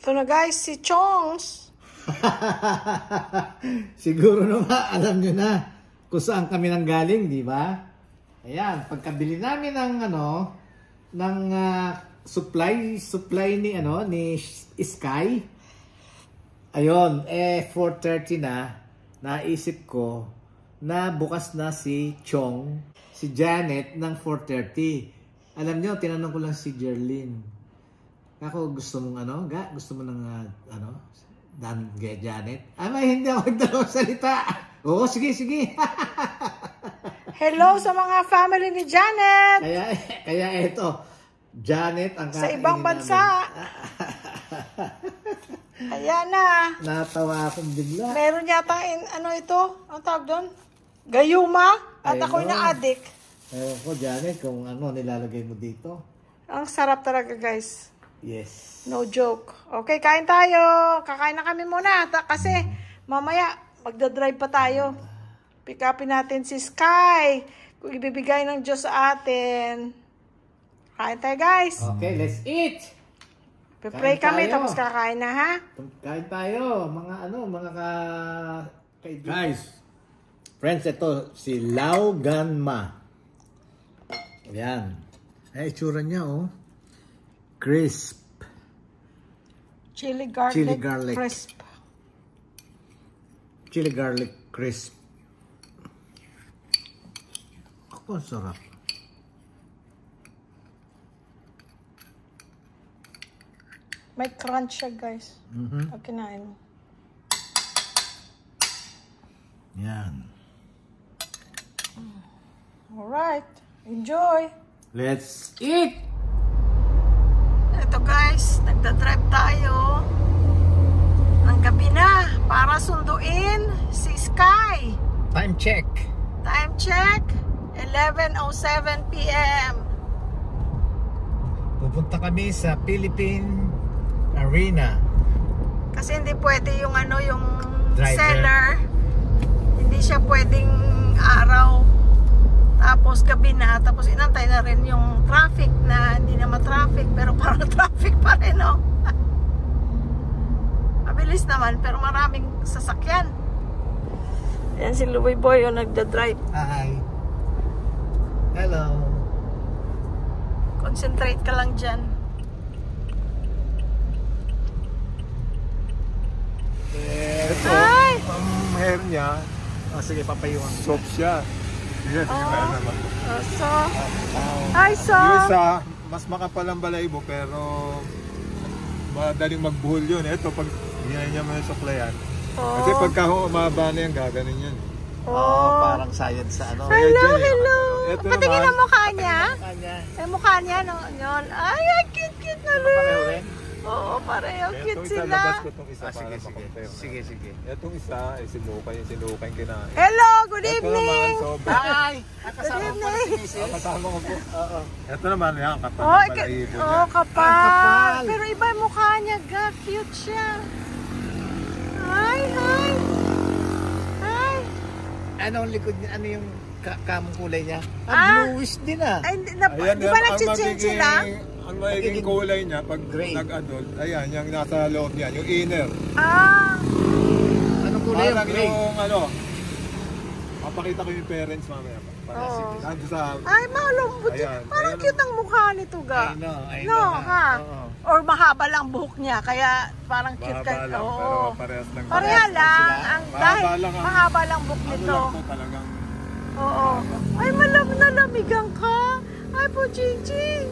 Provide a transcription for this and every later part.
Ito na guys, si Chongs. Siguro naman, alam nyo na kung saan kami nanggaling, di ba? Ayan, pagkabili namin ng supply ni Sky. Ayun, 4:30 na. Naisip ko na bukas na si Chong, si Janet ng 4:30. Alam nyo, tinanong ko lang si Jerlyn. Ako, gusto mong gusto mo ng Dan Janet? May hindi ako nagdalawang salita. Oo, sige. Hello sa mga family ni Janet. Kaya eto, Janet ang sa ibang bansa. Ayan na. Natawa akong bigla. Meron yata ito? Ang tawag doon? Gayuma. At ako'y na-addict. Ewan ko, Janet, kung nilalagay mo dito. Ang sarap talaga, guys. Yes. No joke. Okay, kain tayo. Kakain na kami muna. Kasi mamaya, magdadrive pa tayo. Pick upin natin si Sky. Kung ibibigay ng Diyos sa atin. Kain tayo, guys. Okay, let's eat. Pray kami, tapos kakain na, ha? Kain tayo. Guys, friends, ito si Lau Ganma. Ayan. Ay, itsura niya, oh. Crisp. Chili garlic crisp. Chili garlic crisp. Ako, sarap. May crunch siya, guys. Pag kinain mo. Yan. Alright. Enjoy. Let's eat! Ito guys, nagdadrive tayo ng gabi na para sunduin si Sky. Time check. 11:07 p.m. Pupunta kami sa Philippine Arena. Kasi hindi pwede yung driver. seller. Hindi siya pwedeng araw. Tapos gabi na, tapos inantay na rin yung traffic na hindi na ma-traffic, pero parang traffic pa rin, no? Mabilis naman, pero maraming sasakyan. Ayan si Louie Boy yung nagda-drive. Hi. Hello. Concentrate ka lang dyan. Ito, Hi! ang hair niya, sige, papayuan. soft siya. Yes, naman. So, hi, so. Yung isa, mas makapal ang balahibo pero madaling magbuhol yun. Ito, pag yan niya may suklayan. Kasi pagka umaba na yan, gaganin yun. Parang science sa Hello. Ito Patingin naman, ang mukha niya. Ay, mukha niya, no? Yun. Ay, cute na rin. Oo, pareho cute sila. Ilalabas ko itong isa para Sige. Sige. Itong isa, sinukay kinain. Hello, good Ito evening. naman, sobrang. Hi! Good evening. Kasama ko po. Ito naman, yan, kapal Oh, ng balahibo niya. kapal. Pero iba yung mukha niya, cute siya. Hi. Ano ang likod niya? Ano yung kamong kulay niya? Bluish din ah. Ay, di Ayan, ba nag-change sila? Ang magiging kulay niya pag nag-adult, ayan, yung nasa loob niya, yung inner. Anong kulay yung Parang gray? yung papakita ko yung parents mamaya. Nandun sa... Ay, malambot. Ayan, Parang ayan. cute ang mukha nito, ga. I know. No, ha? Oo. Or mahaba lang buhok niya, kaya parang cute Mahaba lang, pero parehas lang. Pareha lang. Dahil lang ang- mahaba lang buhok Ano nito. lang po talagang... Oo. Ay, nalamigan ka. Ay, po, Ching.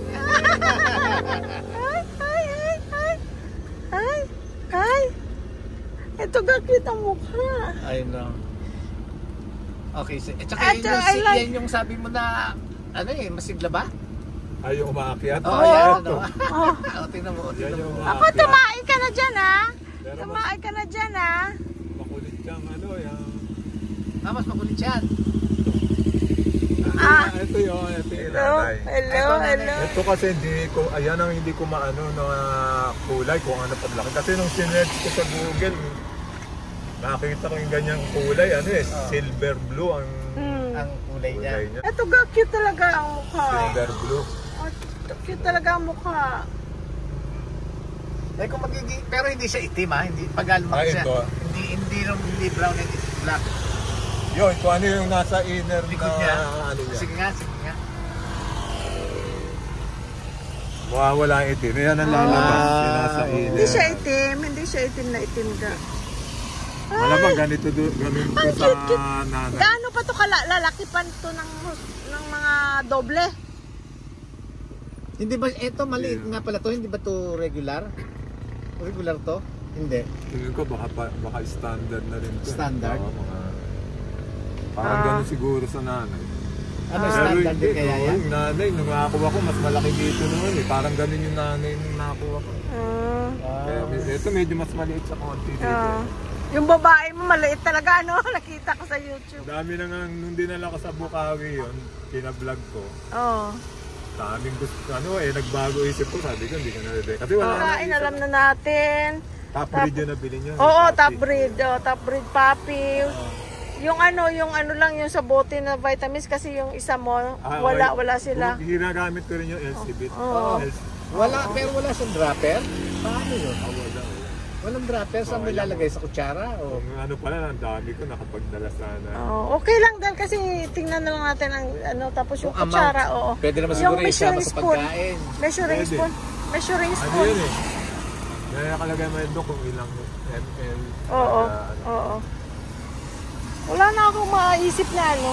Ay. Ito ga cute ang mukha. I know. Okay, tsaka yan yung sabi mo na, masigla ba? Ay, yung umaakyat. Yan, Ito. Tingnan mo. Yan yung Ako, umaakyat. tumain ka na dyan, ha? Pero Tumain ka na dyan, ha? makulit siyang yung... Mas makulit yan. Ito yung nanay. Hello. Ito kasi ayan ang hindi ko maano na kulay kung ano paglaki. Kasi nung sinerch ko sa Google, nakita ko yung ganyang kulay, silver blue ang kulay niya. Ito ga, cute talaga ang mukha. Silver blue. Cute talaga ang mukha. Eh kung magiging, pero hindi siya itim ha, hindi pagalma siya. ito. Hindi brown and black. Yun, kung ano yung nasa inner Likod na niya. ano niya. Sige nga. Mawawala ang itim. Yan ang lalabas. Yung nasa inner. Hindi siya itim na itim ka. Malamang ganito ganun ko Ang sa cute. nanay. Gaano pa to lalaki pa to ng mga doble? Hindi ba, ito maliit nga pala to, hindi ba to regular? Regular to? Hindi. Tingin ko baka standard na rin to. Standard? Oo, parang ganun siguro sa nanay. Ano Pero standard hindi, din kaya yan? yung nanay, nung nakakuha ko, mas malaki dito noon eh. Parang ganun yung nanay nung nakakuha ko. Kaya ito medyo mas maliit sa konti dito. Yung babae mo maliit talaga, no? Nakita ko sa YouTube. Dami na nga, nung dinala ko sa Bukawi yun, pina-vlog ko. Oo. Daming gusto, nagbago isip ko, sabi ko, hindi ko na-ready. Kasi wala Kain, alam na natin. top breed yun na bilhin nyo. Oo, top breed. Top breed puppy. Yung ano lang yung sa bote na vitamins kasi yung isa mo, wala sila. Hinagamit ko rin yung LC bit. Wala, pero wala siyang dropper? Paano yun? Wala. Walang dropper, saan may lalagay sa kutsara? O? Kung ano pala, ang dami ko nakapagdala sana. Okay lang din kasi tingnan na lang natin ang tapos yung Kung kutsara, amount. Pwede naman siguro isama sa pagkain. Measuring Pwede. spoon. Measuring Ano spoon. yun eh? Nakalagay mo yung kung ilang ml. Oo. Wala na akong maisip na ano.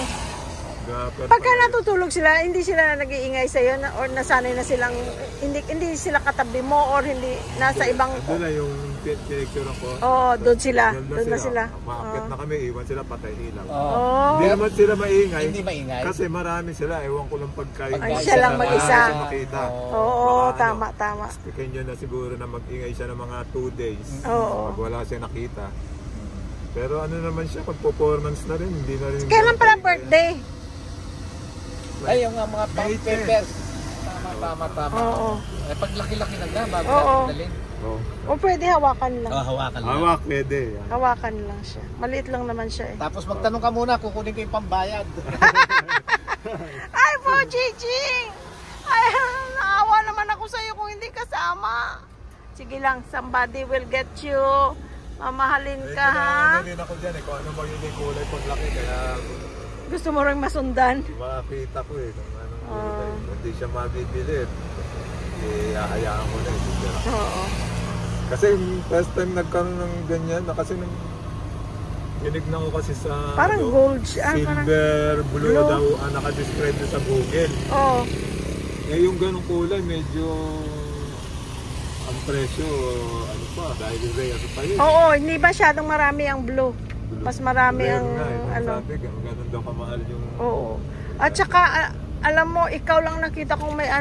Gapper Pagka natutulog sila, hindi sila nag-iingay sa'yo or nasanay na silang, hindi sila katabi mo or hindi nasa ibang... Doon na yung pinicture ko. Oo, doon sila. Doon na sila. Umakit na kami, iwan sila patay ilaw. Oo. Hindi naman sila maingay. Hindi maingay. Kasi marami sila, ewan ko lang pagkain. Ay, siya lang mag-isa. Makita. Oo, Baka tama. Pikin nyo na siguro na mag-ingay siya ng mga 2 days. Oo. Pag wala siya nakita. Pero ano naman siya, pag-performance na rin, hindi na rin. Kailan pala birthday? Ay, yung mga papers. Tama. Oo. Eh, pag laki-laki na nga, bago Oo. natin dalhin. Oh. O pwede hawakan lang. Hawakan lang. Hawak, pwede. Yan. Hawakan lang siya. Maliit lang naman siya eh. Tapos magtanong ka muna, kukunin ko yung pambayad. Ay po, Chiching! Ay, naawa naman ako sa'yo kung hindi kasama. Sige lang, somebody will get you. Mamahalin ka, ha? Ano din ako dyan eh, kung ano magiging kulay pag laki. Kaya Gusto mo rin masundan? makakita ko eh. Kung anong kulay. Kung hindi siya mabibili, ihahayaan ko na eh. Oo. Kasi yung first time nagkaroon ng ganyan, na kasi nung tinignan ko kasi sa Parang gold siya. Parang... silver blue blue. daw ang nakadescribe sa Google. Oo. Eh yung ganong kulay medyo ang presyo ano pa dahil rare pa yun. Oo, hindi masyadong marami ang blue. Mas marami Rare ang nga, ano. Sabi, ganun daw kamahal yung Oo. At saka, alam mo, ikaw lang nakita kong may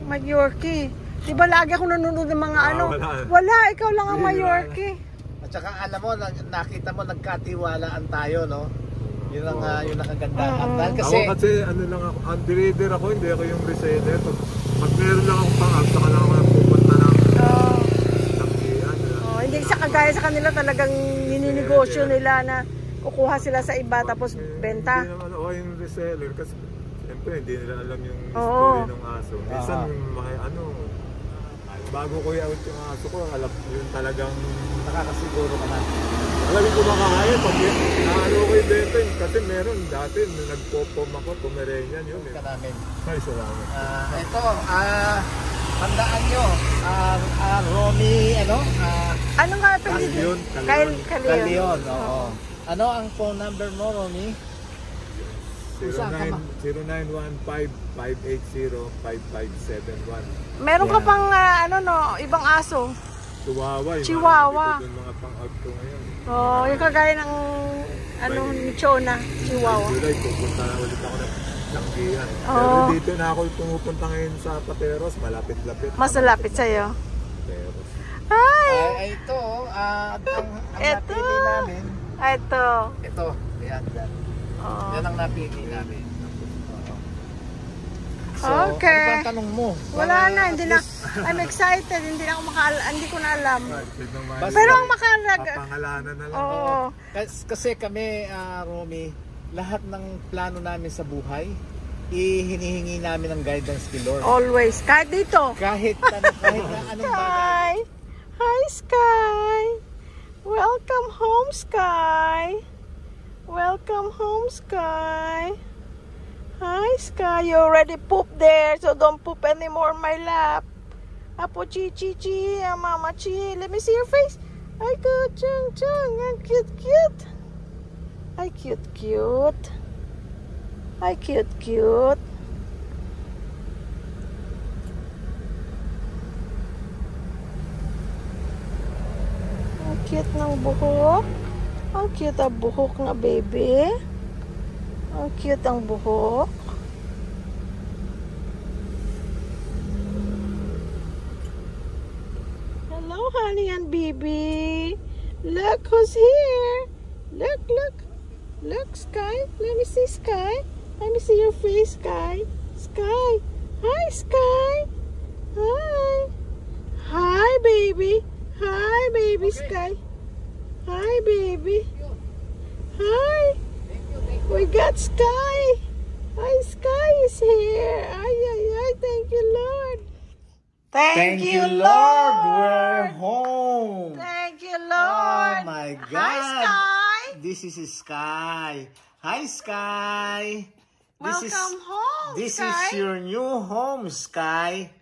may Yorkie. Di ba lagi ako nanonood ng mga Wala, ikaw lang ang may Yorkie. At saka alam mo, nakita mo, nagkatiwalaan tayo, no? Yun ang yung nakagandahan. Dahil kasi, ako kasi ano lang ako, underreader ako, hindi ako yung reseller. Pag meron lang akong pang-up, saka lang ako pupunta ng Hindi sa kagaya sa kanila talagang nininegosyo nila na kukuha sila sa iba tapos benta. Hindi naman ako yung reseller kasi siyempre hindi nila alam yung Oo. story ng aso. Minsan bago ko i-out yung aso ko, alam yun talagang nakakasiguro ka na. alam ko makakaya pag naano ko yung benta yun. Kasi meron dati nung nagpo-pom ako, Pomeranian yun eh. Ka namin. Ay, salamat. Ito, tandaan nyo, Romy, Ano nga apelido? Calion. Calion, oo. Ano ang phone number mo, Romy? 0915-580-5571. Meron ka pang ibang aso. Chihuahua. Chihuahua. Yung mga pang-out ko ngayon. Oh, yung kagaya ng ni Chona, Chihuahua. July, pupunta na ulit ako ng Langgihan. Oo. Pero dito na ako pumupunta ngayon sa Pateros, malapit-lapit. Mas malapit sa'yo. Pateros. Ay! Ito, ang Ito. napili namin. Ito. Ito, yan. Oh. Yan ang napili namin. So, Okay. ano ba ang tanong mo? Wala Para na, at hindi na. least- I'm excited, hindi ko na alam. Basta, Pero ang makalaga. papangalanan na lang. Oo. Kasi kami, Romy, lahat ng plano namin sa buhay, hinihingi namin ng guidance kay Lord. Always. Kahit dito. Kahit na anong bagay. Hi! Sky. Welcome home, Sky. Welcome home, Sky. Hi, Sky. You already pooped there, so don't poop anymore on my lap. Apo chi chi chi, mama chi. Let me see your face. Ay, good, chung chung. Ang cute, cute. Ay, cute, cute. Ay, cute, cute. Ang cute ng buhok. Ang cute ang buhok na baby. Ang cute ang buhok. Hello, honey and baby. Look who's here. Look, look. Look, Sky. Let me see Sky. Let me see your face, Sky. Sky. Hi, Sky. Hi. Hi, baby. Hi, baby, Sky. Hi, baby. Hi. We got Sky. Hi, Sky is here. Ay, ay, ay. Thank you, Lord. Thank you, Lord. We're home. Thank you, Lord. Oh my God. Hi, Sky. This is Sky. Hi, Sky. Welcome home, This Sky. is your new home, Sky.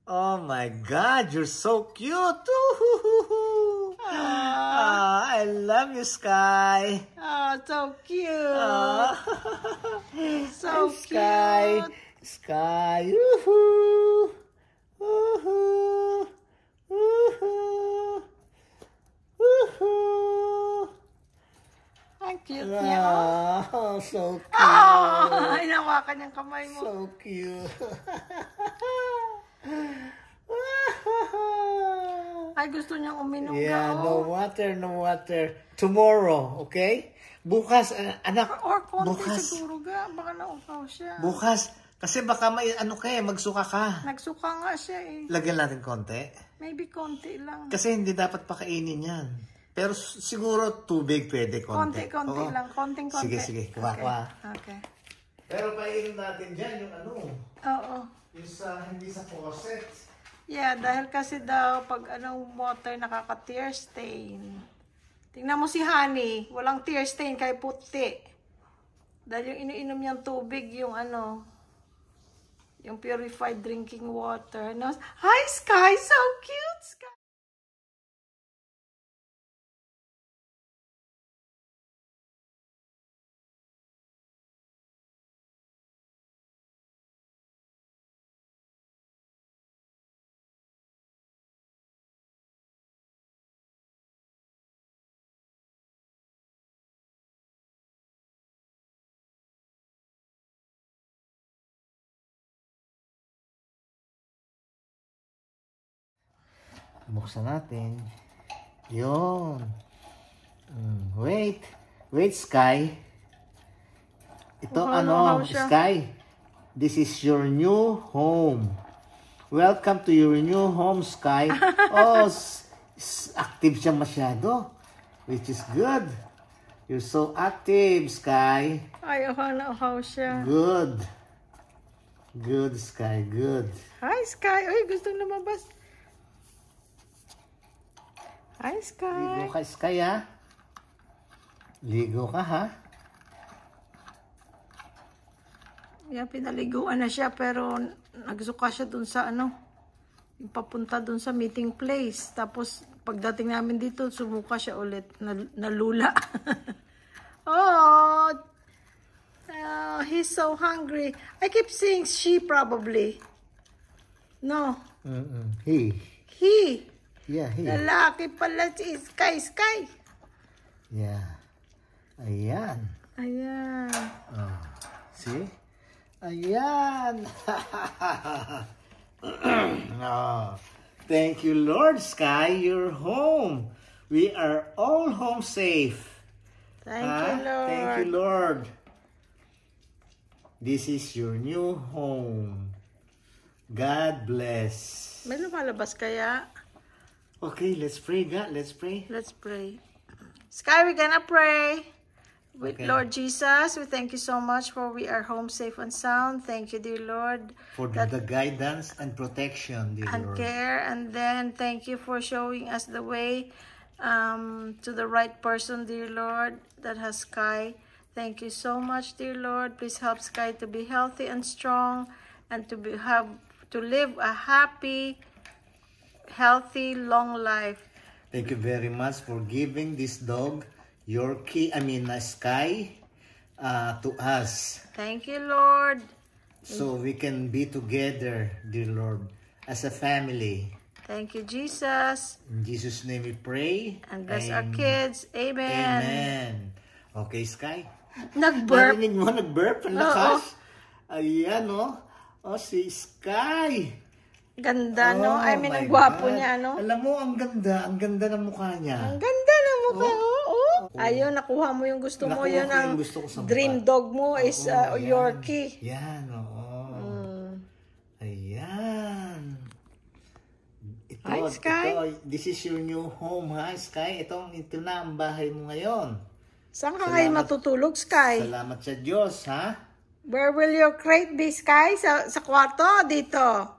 Oh my God, you're so cute. I love you, Sky. Oh, so cute. Hi, So Sky. cute. Sky. Woohoo. Woohoo. Woohoo. Woohoo. Ang cute niya. Oh, so cute. Oh, hinawakan yung kamay mo. So cute. Ay, gusto niyang uminom Yeah, ka. no water, no water. Tomorrow, okay? Bukas, anak. Or konti bukas. siguro ga. Baka naupaw siya. Bukas. Kasi baka may magsuka ka. Nagsuka nga siya eh. Lagyan natin konti. Maybe konti lang. Kasi hindi dapat pakainin yan. Pero siguro tubig pwede konti. Konti Oo. lang. Konting-konti. Sige, sige. Kuha. Okay. Pero painom natin dyan yung Oo. yung hindi sa faucet. Yeah, dahil kasi daw pag water nakaka-tear stain. Tingnan mo si Honey, walang tear stain kay puti. Dahil yung iniinom niyang tubig, yung yung purified drinking water. No? Hi, Sky! So cute, Sky! Buksan natin. Yun. Wait. Wait, Sky. Ito How siya? Sky. This is your new home. Welcome to your new home, Sky. Oh, active siya masyado. Which is good. You're so active, Sky. Ay, uhaw siya. Good. Good, Sky. Good. Hi, Sky! Uy, gusto lumabas. Hi, Sky! Ligo ka, Sky, ha? Ligo ka, ha? Yeah, pinaliguan na siya pero nagsuka siya dun sa yung papunta dun sa meeting place. Tapos pagdating namin dito, sumuka siya ulit. Nalula. Oh, he's so hungry. I keep saying she probably. No. He. He. Yeah, he. Lalaki pala si Sky. Sky. Yeah. Ayan. Ayan. Oh, see? Ayan. Oh, thank you, Lord. Sky, you're home. We are all home safe. Thank you, Lord. Thank you, Lord. This is your new home. God bless. May lumalabas kaya? Okay, let's pray, God. Let's pray. Let's pray. Sky, we're gonna pray. With Okay. Lord Jesus, we thank you so much for we are home safe and sound. Thank you, dear Lord, For the guidance and protection, dear and Lord. care. And then thank you for showing us the way to the right person, dear Lord, that has Sky. Thank you so much, dear Lord. Please help Sky to be healthy and strong, and to live a happy, healthy, long life. Thank you very much for giving this dog, Sky, to us. Thank you, Lord. So we can be together, dear Lord, as a family. Thank you, Jesus. In Jesus' name we pray. And bless our kids. Amen. Amen. Okay, Sky. Nag-burp. Narinig mo, nag-burp. Ang lakas. Ayan, oh. Oh, si Sky. Ganda, no? Oh I mean, my ang gwapo God. niya, no? Alam mo, ang ganda. Ang ganda ng mukha niya. Ang ganda ng mukha, oh. Ayun, nakuha mo yung gusto mo. Nakuha Yun ko ang yung gusto ko sa mukha. dream dog mo is Oo, yan. Yorkie. Yan, oo. Ayan. Ito, Hi, Sky. this is your new home, ha, Sky? Ito na ang bahay mo ngayon. Saan ka ngayon matutulog, Sky? Salamat sa Diyos, ha? Where will your crate be, Sky? Sa kwarto? Dito?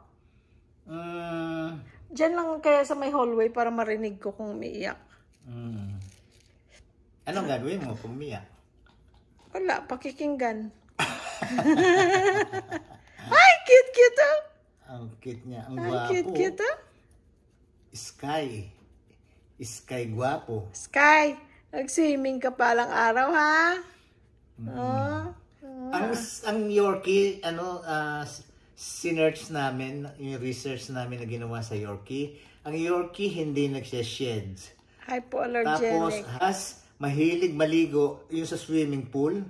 Diyan lang kaya sa may hallway para marinig ko kung umiiyak. Anong gagawin mo kung umiyak? Wala, pakikinggan. Ay, cute-cute, oh. Ang cute niya. Ang Ay, gwapo. cute-cute, oh. Sky. Sky gwapo. Sky, nag-swimming ka palang araw, ha? Oh. Ang Yorkie, sinerch namin, yung research namin na ginawa sa Yorkie, ang Yorkie hindi nagsha-sheds. Tapos, Hypoallergenic. mahilig maligo yung sa swimming pool.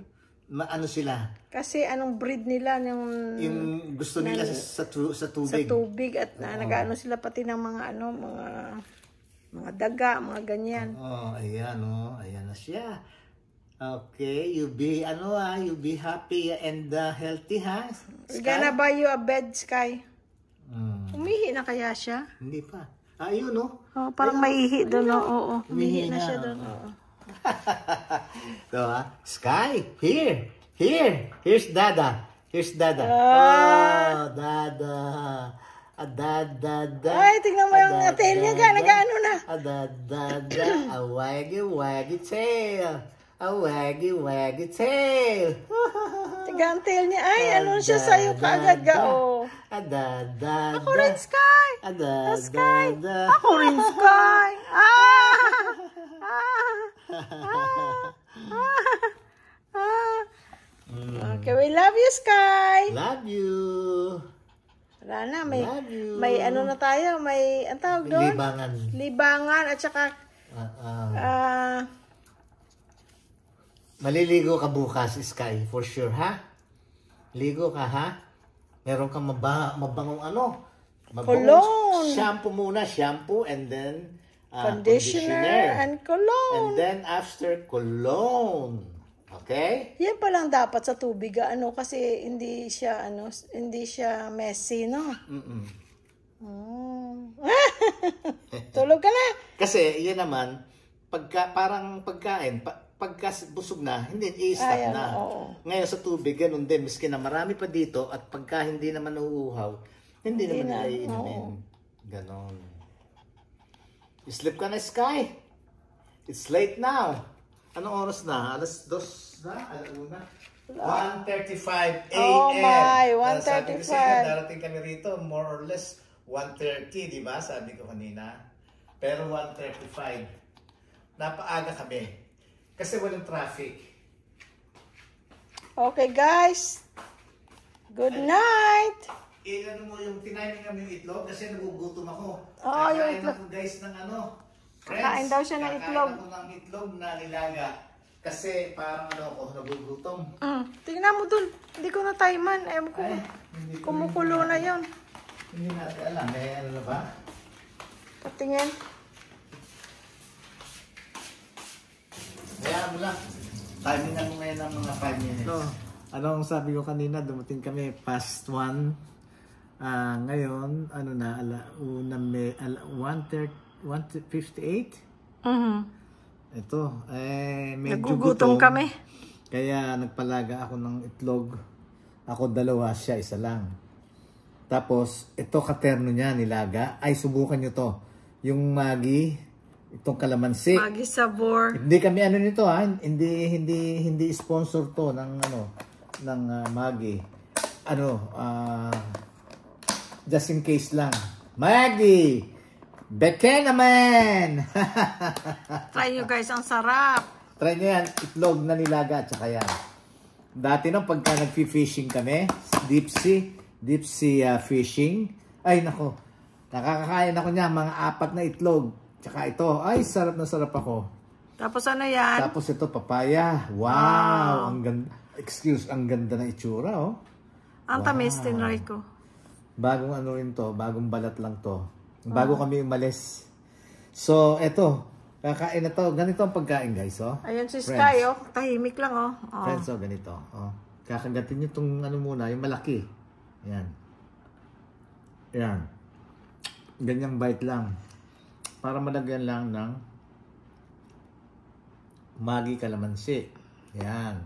Ano sila? Kasi anong breed nila Yung gusto nila sa sa tubig. tubig at nag-ano sila pati ng mga daga, mga ganyan. Ayan na siya. Okay, you be happy and healthy, ha? We're gonna buy you a bed, Sky. Umihi na kaya siya? Hindi pa. Ayun, no? Oh, parang maihi doon, oo. Umihi na siya doon, oo. So, Sky, here's Dada. Dada. Dada. Ay, tingnan mo yung tail niya, nag-ano na. Dada, a waggy tail. A waggy tail. Tiga ang tail niya. Ay, ano siya sa'yo kaagad ga, oh. Dada. Ako rin, Sky. Sky. Ako rin, Sky. Okay, we love you, Sky. Love you. Wala na, Love you. may ano na tayo, may, ang tawag doon? Libangan at saka, maliligo ka bukas, Sky, for sure, ha? Ligo ka, ha? Meron kang mabangong Cologne. Shampoo and then conditioner and cologne. And then after cologne. Okay? Yan pa lang dapat sa tubig, kasi hindi siya, messy, no? Tulog ka na. Kasi, yan naman, parang pagkain, pagka busog na, hindi, i-stop na. Ngayon sa tubig, ganun din, miski na marami pa dito, at pagka hindi naman nauuhaw, hindi naman nila iinumin. Ganon. Sleep ka na, Sky. It's late now. Anong oras na? Alas 2 na? Alauna? 1:35 a.m. Oh my, Sabi ko 1:35. sa'yo, darating kami rito, more or less 1:30, di ba? Sabi ko kanina. Pero 1:35. Napaaga kami. Kasi walang traffic. Okay, guys. Good night. Ano mo yung tinayin kami yung itlog kasi nagugutom ako. Oo, yung Kakain itlog. ako, guys, ng friends. Kakain daw siya ng itlog. Kakain ako ng itlog na nilaga. Kasi parang ako, nagugutom. Tingnan mo dun. Hindi ko na-timean. Ewan ko. Kumukulo na yun. Hindi natin alam. May ano na ba? Patingin. Kaya mo lang. Timing na mo ngayon ng mga 5 minutes. So, anong sabi ko kanina, dumating kami past 1. Ngayon, 1:58. Ito, medyo Nagugutom gutom. kami. Kaya nagpalaga ako ng itlog. Ako 2, siya 1 lang. Tapos, ito katerno niya, nilaga. Ay, subukan nyo to. Yung Maggi, itong kalamansi. Maggi Sabor. Hindi kami ano nito ha. Hindi sponsor to ng Maggi. Just in case lang. Maggi! Beke naman! Try nyo guys, ang sarap. Try nyo yan, itlog na nilaga at saka yan. Dati nung pagka nag-fishing kami, deep sea fishing, ay nako, nakakakain ako niya, mga 4 na itlog. Tsaka ito, ay sarap na sarap ako. Tapos ano yan? Tapos ito, papaya. Wow! Ang ganda. Ang ganda na itsura, oh. Ang tamis, tinry ko. Bagong ano rin to, bagong balat lang to. Bago kami umalis. So, eto, kakain na to. Ganito ang pagkain, guys, oh. Ayun si Sky, oh. Tahimik lang, oh. Friends, oh, ganito. Oh. Kakagatin nyo itong ano muna, yung malaki. Ayan. Ayan. Ganyang bite lang. Para malagyan lang ng Maggi kalamansi. Ayan.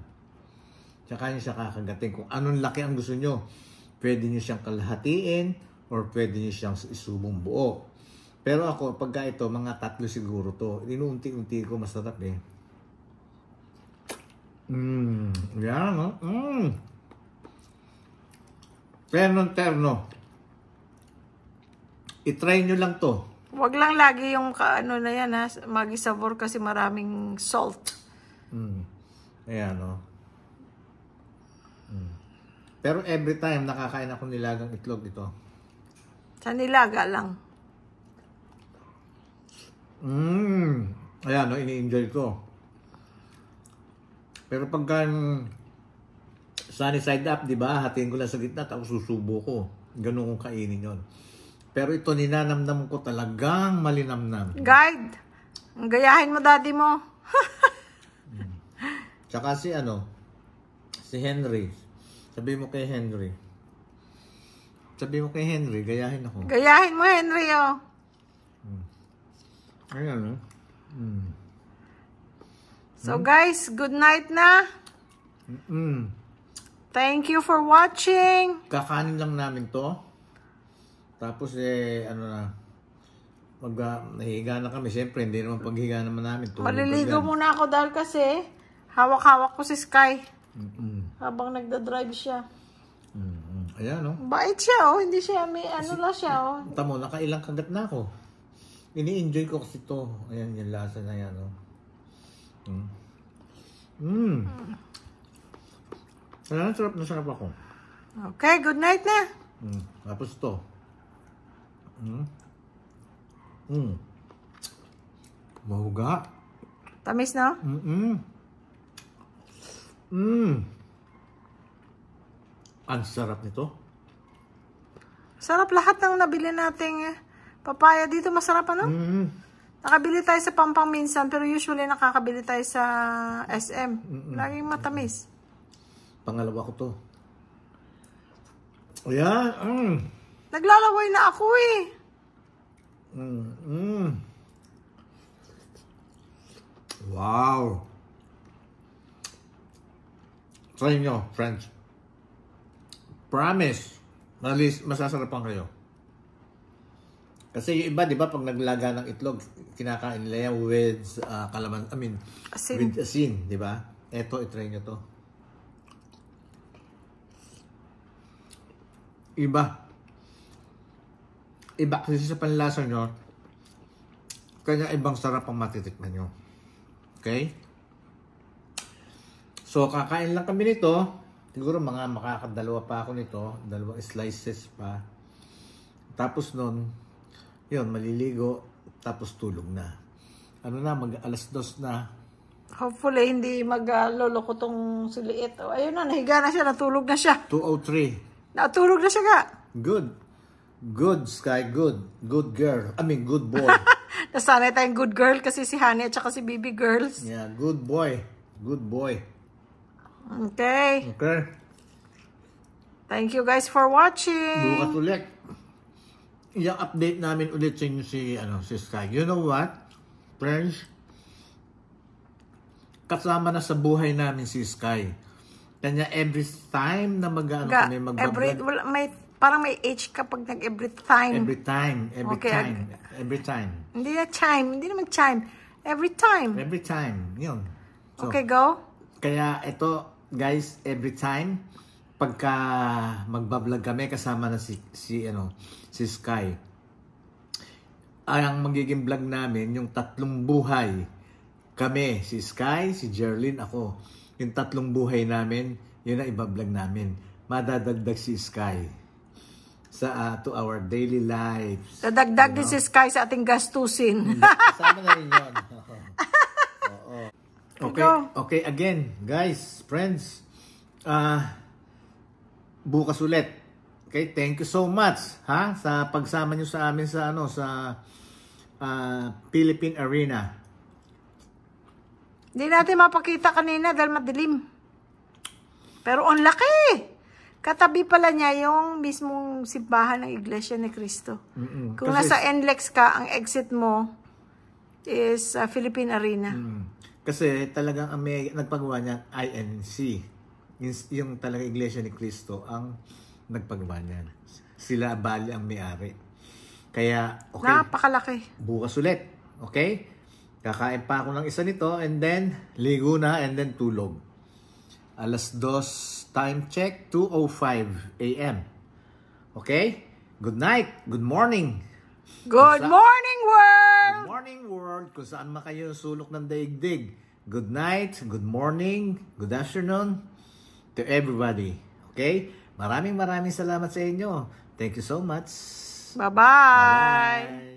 Tsaka nyo siya kakagatin. Kung anong laki ang gusto nyo, pwede nyo siyang kalahatiin or pwede nyo siyang isubong buo. Pero ako, pagka ito, mga 3 siguro to. Inuunti-unti ko, masarap eh. Yan, no? Terno. I-try nyo lang to. Wag lang lagi yung ano na yan, ha. Maggi Sabor kasi maraming salt. Ayan, no? Pero every time nakakain ako nilagang itlog ito. Sa nilaga lang. Ayan, no? Ini-enjoy ko. Pero pagka sunny side up, di ba? Hatiin ko lang sa gitna tapos susubo ko. Ganun kong kainin yon. Pero ito, ninanamnam ko talagang malinamnam. Guide, ang gayahin mo daddy mo. Tsaka si Henry. Sabi mo kay Henry. Gayahin ako. Gayahin mo, Henry, oh. Ayan, no? So guys, good night na. Thank you for watching. Kakanin lang namin to. Tapos nahihiga na kami. Siyempre, hindi naman paghiga naman namin. Maliligo muna ako dahil kasi hawak-hawak ko si Sky. Habang nagda-drive siya. Ayan, no? Bait siya, oh. Hindi siya, may ano lang siya, oh. Tamo, nakailang kagat na ako. Ini-enjoy ko kasi to. Ayan, yung lasa na yan, no? Sarap na sarap ako. Okay, good night na. Tapos to. Mahuga. Tamis, no? Ang sarap nito. Sarap lahat ng nabili nating papaya dito. Masarap, ano? Nakabili tayo sa Pampang minsan, pero usually nakakabili tayo sa SM. Laging matamis. Pangalawa ko to. Ayan. Naglalaway na ako, eh. Wow. Try nyo, friends. Promise, masasarapan kayo. Kasi yung iba, di ba, pag naglaga ng itlog, kinakain nila yan with Asin. with asin, di ba? Eto, itry nyo to. Iba kasi sa panlasa nyo, kanya ibang sarap ang matitikman nyo. Okay? So, kakain lang kami nito. Siguro makakadalawa pa ako nito. 2 slices pa. Tapos nun, yun, maliligo. Tapos tulog na. Mag-2:00 na. Hopefully, hindi magloloko tong siliit. Oh, ayun na, nahiga na siya. Natulog na siya. 2:03. Natulog na siya, ga. Good, Sky. Good girl. Good boy. Nasanay tayong good girl kasi si Honey at saka si Baby girls. Yeah, good boy. Okay. Thank you guys for watching. Bukas ulit. I-update namin ulit sa inyo si Sky. You know what? Friends, kasama na sa buhay namin si Sky. Kanya every time na kami mag-vlog. Parang may age kapag nag-every time. Every time. Hindi na chime. Hindi naman chime. Every time. Every time. Yun. So, okay, go. Kaya ito, guys, every time, pagka magbablog kami, kasama na si Sky. Ang magiging vlog namin, yung 3 buhay. Kami, si Sky, si Jerlyn, ako. Yung 3 buhay namin, yun ang ibablog namin. Madadagdag si Sky to our daily lives. Dadagdag din si Sky sa ating gastusin. Kasama na rin yun. Oo. Okay, again, guys, friends. Bukas ulit. Okay, thank you so much sa pagsama nyo sa amin sa Philippine Arena. Hindi natin mapakita kanina dahil madilim. Pero ang laki! Katabi pala niya yung mismong simbahan ng Iglesia ni Cristo. Kung nasa NLEX ka, ang exit mo is Philippine Arena. Kasi talagang nagpagawa niya INC. Yung talagang Iglesia ni Cristo ang nagpagawa niyan. Sila bali ang may-ari. Kaya, okay. Napakalaki. Bukas ulit. Okay? Kakain pa ako ng isa nito and then ligo na and then tulog. 2:00 time check, 2:05 a.m. Okay? Good night. Good morning. Good morning, world! Good morning, world. Kung saan man kayo sulok ng daigdig. Good night, good morning, good afternoon to everybody. Okay? Maraming salamat sa inyo. Thank you so much. Bye-bye.